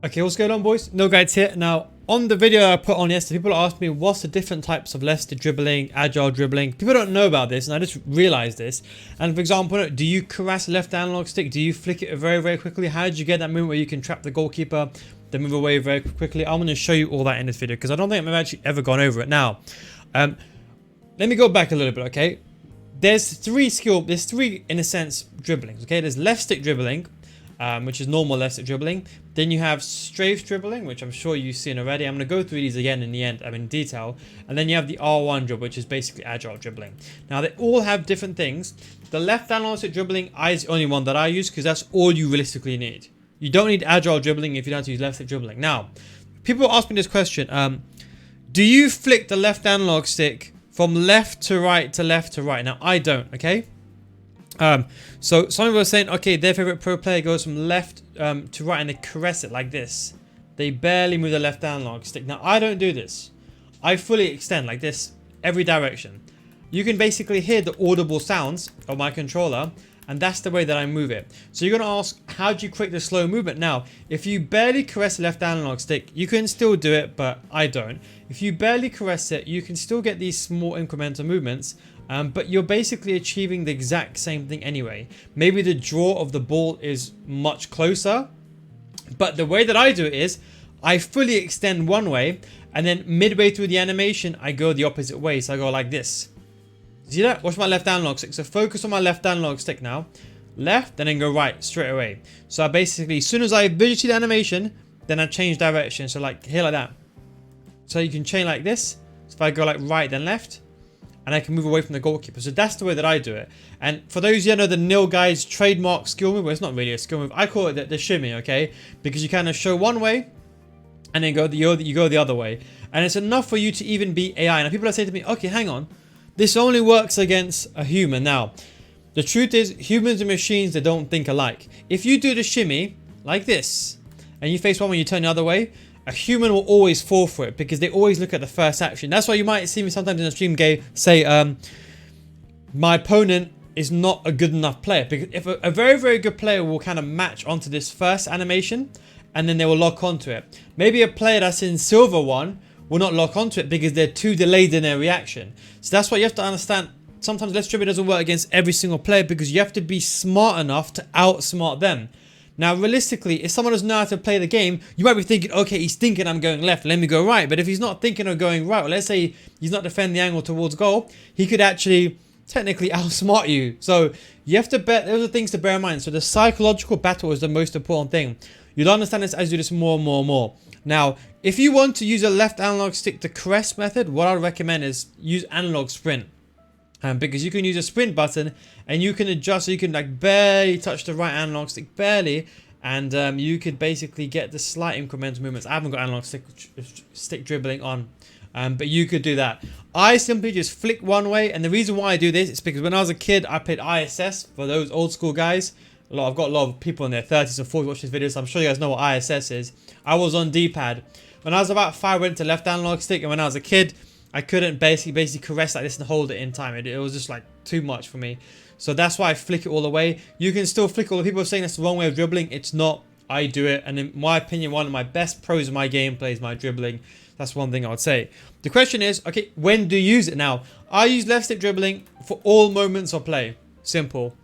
Okay, what's going on, boys? NealGuides here. Now, on the video I put on yesterday, people asked me what's the different types of left-stick dribbling, agile dribbling. People don't know about this, and I just realized this. And for example, do you caress left analog stick? Do you flick it very, very quickly? How did you get that movement where you can trap the goalkeeper, then move away very quickly? I'm going to show you all that in this video because I don't think I've actually ever gone over it. Now, let me go back a little bit, okay? There's three in a sense dribblings, okay? There's left stick dribbling, which is normal left stick dribbling. Then you have strafe dribbling, which I'm sure you've seen already. I'm going to go through these again in the end, in detail. And then you have the R1 dribble, which is basically agile dribbling. Now they all have different things. The left analog stick dribbling is the only one that I use because that's all you realistically need. You don't need agile dribbling if you don't have to use left stick dribbling. Now, people ask me this question: do you flick the left analog stick from left to right to left to right? Now I don't, okay? So some people are saying, okay, their favorite pro player goes from left to right and they caress it like this. They barely move the left analog stick. Now I don't do this. I fully extend like this every direction. You can basically hear the audible sounds of my controller, and that's the way that I move it. So you're going to ask, how do you create the slow movement? Now, if you barely caress the left analog stick, you can still do it, but I don't. If you barely caress it, you can still get these small incremental movements, but you're basically achieving the exact same thing anyway. Maybe the draw of the ball is much closer, but the way that I do it is I fully extend one way, and then midway through the animation, I go the opposite way. So I go like this. See that? Watch my left analog stick. So focus on my left analog stick now. Left, and then go right straight away. So I basically, as soon as I visually see the animation, then I change direction. So like here like that. So you can chain like this. So if I go like right, then left, and I can move away from the goalkeeper. So that's the way that I do it. And for those you know the NealGuides trademark skill move, well, it's not really a skill move. I call it the shimmy, okay? Because you kind of show one way, and then you go the other way. And it's enough for you to even beat AI. Now people are saying to me, okay, hang on. This only works against a human. Now, the truth is, humans and machines, they don't think alike. If you do the shimmy like this, and you face one when you turn the other way, a human will always fall for it because they always look at the first action. That's why you might see me sometimes in a stream say, my opponent is not a good enough player. Because if a very, very good player will kind of match onto this first animation, and then they will lock onto it. Maybe a player that's in silver one will not lock onto it because they're too delayed in their reaction. So that's why you have to understand. Sometimes left dribbling doesn't work against every single player because you have to be smart enough to outsmart them. Now, realistically, if someone doesn't know how to play the game, you might be thinking, okay, he's thinking I'm going left, let me go right. But if he's not thinking of going right, or let's say he's not defending the angle towards goal, he could actually technically outsmart you. So you have to those are things to bear in mind. So the psychological battle is the most important thing. You'll understand this as you do this more and more and more. Now, if you want to use a left analog stick to caress method, what I would recommend is use analog sprint. Because you can use a sprint button and you can adjust, so you can like barely touch the right analog stick, barely, and you could basically get the slight incremental movements. I haven't got analog stick dribbling on, but you could do that. I simply just flick one way, and the reason why I do this is because when I was a kid, I played ISS for those old school guys. I've got a lot of people in their 30s and 40s watching this video, so I'm sure you guys know what ISS is. I was on D-pad. When I was about 5, I went to left analog stick, and when I was a kid, I couldn't basically caress like this and hold it in time. It was just like too much for me. So that's why I flick it all the way. You can still flick all the people are saying that's the wrong way of dribbling. It's not. I do it. And in my opinion, one of my best pros of my gameplay is my dribbling. That's one thing I would say. The question is, okay, when do you use it? Now, I use left stick dribbling for all moments of play. Simple.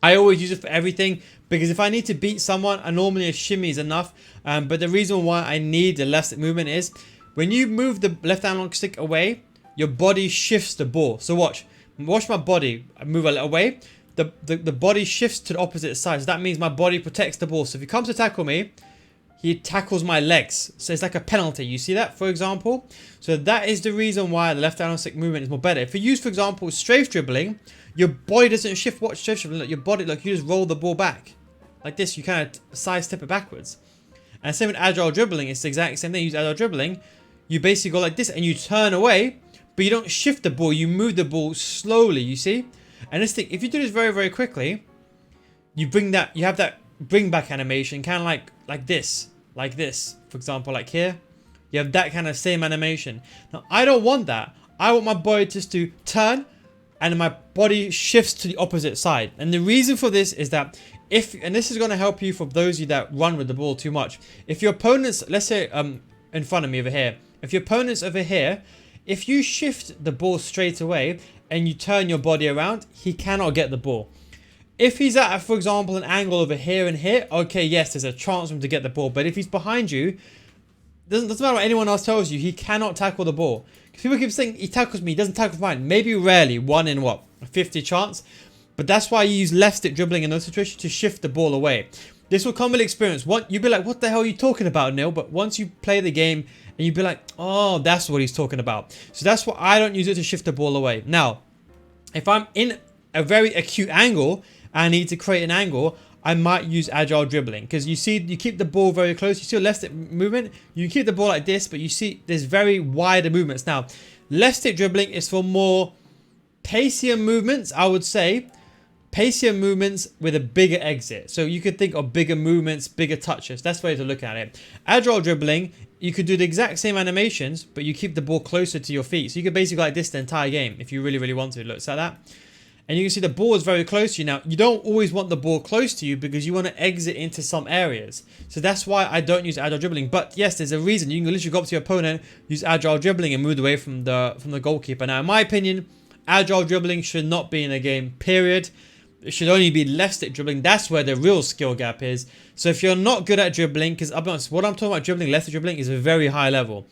I always use it for everything because if I need to beat someone, normally a shimmy is enough. But the reason why I need the left stick movement is when you move the left analog stick away, your body shifts the ball. So watch my body. I move a little away. The body shifts to the opposite side. So that means my body protects the ball. So if he comes to tackle me, he tackles my legs. So it's like a penalty. You see that, for example? So that is the reason why the left analog stick movement is more better. If you use, for example, strafe dribbling, your body doesn't shift. Watch strafe dribbling. Look, your body, like you just roll the ball back. Like this, you kind of sidestep it backwards. And same with agile dribbling. It's the exact same thing. You use agile dribbling. You basically go like this and you turn away, but you don't shift the ball. You move the ball slowly, you see? And this thing, if you do this very, very quickly, you have that bring back animation, kind of like this, for example, like here. You have that kind of same animation. Now, I don't want that. I want my body just to turn and my body shifts to the opposite side. And the reason for this is that and this is going to help you for those of you that run with the ball too much. If your opponent's, let's say in front of me over here, if your opponent's over here, if you shift the ball straight away and you turn your body around, he cannot get the ball. If he's at, for example, an angle over here and here, okay, yes, there's a chance for him to get the ball. But if he's behind you, doesn't matter what anyone else tells you, he cannot tackle the ball. Because people keep saying he tackles me, he doesn't tackle mine. Maybe rarely, 1 in what, a 50 chance. But that's why you use left stick dribbling in those situations to shift the ball away. This will come with experience. You'll be like, what the hell are you talking about, Neil? But once you play the game and you'll be like, oh, that's what he's talking about. So that's why I don't use it to shift the ball away. Now, if I'm in a very acute angle and I need to create an angle, I might use agile dribbling. Because you see, you keep the ball very close. You see a left stick movement. You keep the ball like this, but you see there's very wider movements. Now, left stick dribbling is for more pacier movements, I would say. Pacier movements with a bigger exit. So you could think of bigger movements, bigger touches. That's the way to look at it. Agile dribbling, you could do the exact same animations, but you keep the ball closer to your feet. So you could basically go like this the entire game if you really, really want to. Looks like that. And you can see the ball is very close to you. Now, you don't always want the ball close to you because you want to exit into some areas. So that's why I don't use agile dribbling. But yes, there's a reason. You can literally go up to your opponent, use agile dribbling and move away from the goalkeeper. Now, in my opinion, agile dribbling should not be in a game, period. It should only be left stick dribbling. That's where the real skill gap is. So if you're not good at dribbling, because I'll be honest, what I'm talking about dribbling, left stick dribbling is a very high level.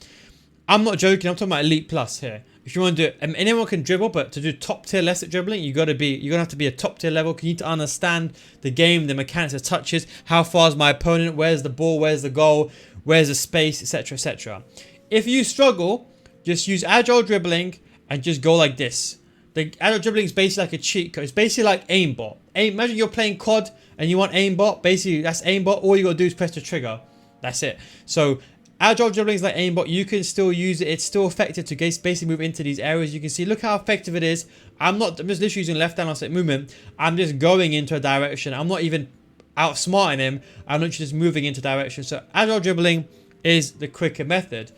I'm not joking. I'm talking about elite plus here. If you want to do it, anyone can dribble, but to do top tier left stick dribbling, you're gonna have to be a top tier level. You need to understand the game, the mechanics of touches, how far is my opponent, where's the ball, where's the goal, where's the space, etc., etc. If you struggle, just use agile dribbling and just go like this. The agile dribbling is basically like a cheat code. It's basically like aimbot. Imagine you're playing COD and you want aimbot. Basically, that's aimbot. All you gotta do is press the trigger. That's it. So agile dribbling is like aimbot. You can still use it. It's still effective to basically move into these areas. You can see, look how effective it is. I'm just literally using left hand on stick movement. I'm just going into a direction. I'm not even outsmarting him. I'm literally just moving into direction. So agile dribbling is the quicker method.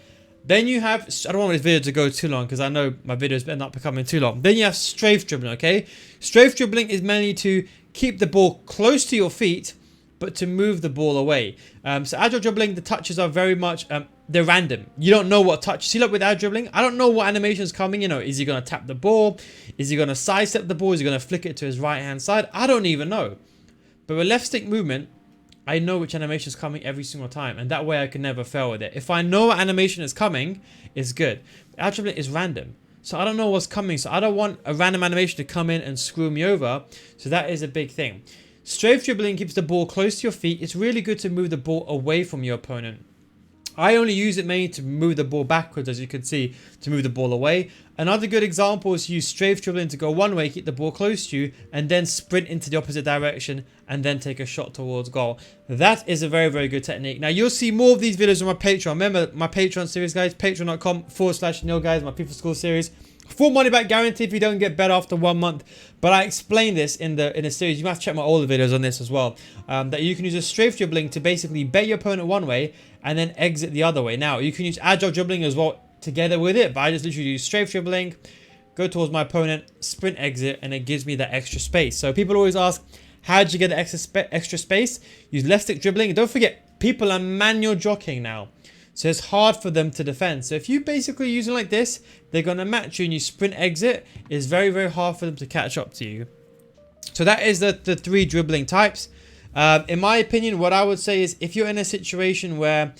Then you have, I don't want this video to go too long because I know my videos end up becoming too long. Then you have strafe dribbling, okay? Strafe dribbling is mainly to keep the ball close to your feet, but to move the ball away. So agile dribbling, the touches are very much, they're random. You don't know what touch. See, like with agile dribbling, I don't know what animation is coming. You know, is he going to tap the ball? Is he going to sidestep the ball? Is he going to flick it to his right-hand side? I don't even know. But with left stick movement, I know which animation is coming every single time, and that way I can never fail with it. If I know what animation is coming, it's good. Agile dribbling is random, so I don't know what's coming, so I don't want a random animation to come in and screw me over, so that is a big thing. Strafe dribbling keeps the ball close to your feet. It's really good to move the ball away from your opponent. I only use it mainly to move the ball backwards, as you can see, to move the ball away. Another good example is to use strafe dribbling to go one way, keep the ball close to you, and then sprint into the opposite direction and then take a shot towards goal. That is a very, very good technique. Now, you'll see more of these videos on my Patreon. Remember, my Patreon series, guys, patreon.com/NealGuides, my FIFA School Series. Full money back guarantee if you don't get better after 1 month. But I explain this in the series. You might have to check my older videos on this as well. That you can use a strafe dribbling to basically bet your opponent one way and then exit the other way. Now, you can use agile dribbling as well together with it, but I just literally use strafe dribbling, go towards my opponent, sprint exit, and it gives me that extra space. So people always ask, how did you get the extra space? Use left stick dribbling. And don't forget, people are manual jockeying now. So it's hard for them to defend. So if you basically use it like this, they're going to match you and you sprint exit. It's very, very hard for them to catch up to you. So that is the 3 dribbling types. In my opinion, what I would say is if you're in a situation where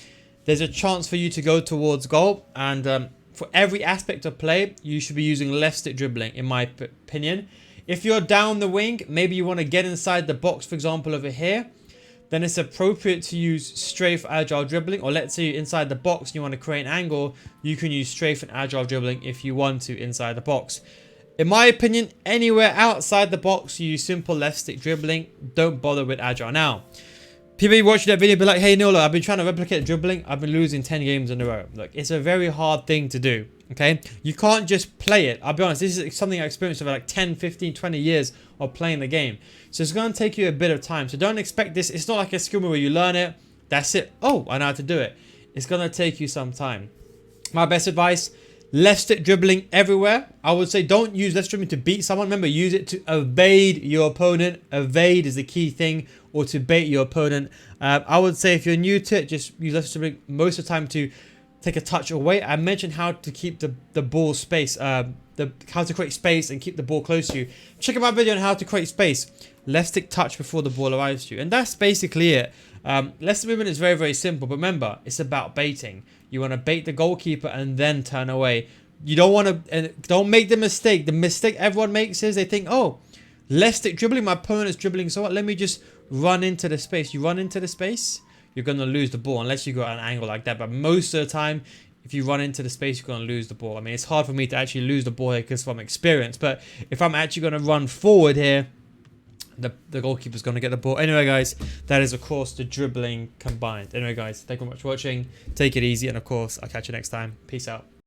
there's a chance for you to go towards goal, and for every aspect of play, you should be using left stick dribbling, in my opinion. If you're down the wing, maybe you want to get inside the box, for example, over here, then it's appropriate to use strafe agile dribbling. Or let's say you're inside the box and you want to create an angle, you can use strafe and agile dribbling if you want to inside the box. In my opinion, anywhere outside the box, you use simple left stick dribbling. Don't bother with agile. Now, people watching that video be like, hey Neil, look, I've been trying to replicate dribbling. I've been losing 10 games in a row. Look, it's a very hard thing to do. Okay, you can't just play it. I'll be honest, this is something I experienced over like 10, 15, 20 years of playing the game. So it's going to take you a bit of time. So don't expect this. It's not like a skill where you learn it. That's it. Oh, I know how to do it. It's going to take you some time. My best advice, left stick dribbling everywhere. I would say don't use left stick dribbling to beat someone. Remember, use it to evade your opponent. Evade is the key thing, or to bait your opponent. I would say if you're new to it, just use left stick dribbling most of the time to take a touch away. I mentioned how to keep the ball space, how to create space and keep the ball close to you. Check out my video on how to create space. Left stick touch before the ball arrives to you, and that's basically it. Left stick movement is very, very simple, but remember, it's about baiting. You want to bait the goalkeeper and then turn away. You don't want to, don't make the mistake. The mistake everyone makes is they think, oh, left stick dribbling, my opponent is dribbling, so what? Let me just run into the space. You run into the space, you're going to lose the ball unless you got an angle like that. But most of the time, if you run into the space, you're going to lose the ball. I mean, it's hard for me to actually lose the ball here because from experience. But if I'm actually going to run forward here, the goalkeeper's going to get the ball. Anyway, guys, that is, of course, the dribbling combined. Anyway, guys, thank you very much for watching. Take it easy. And, of course, I'll catch you next time. Peace out.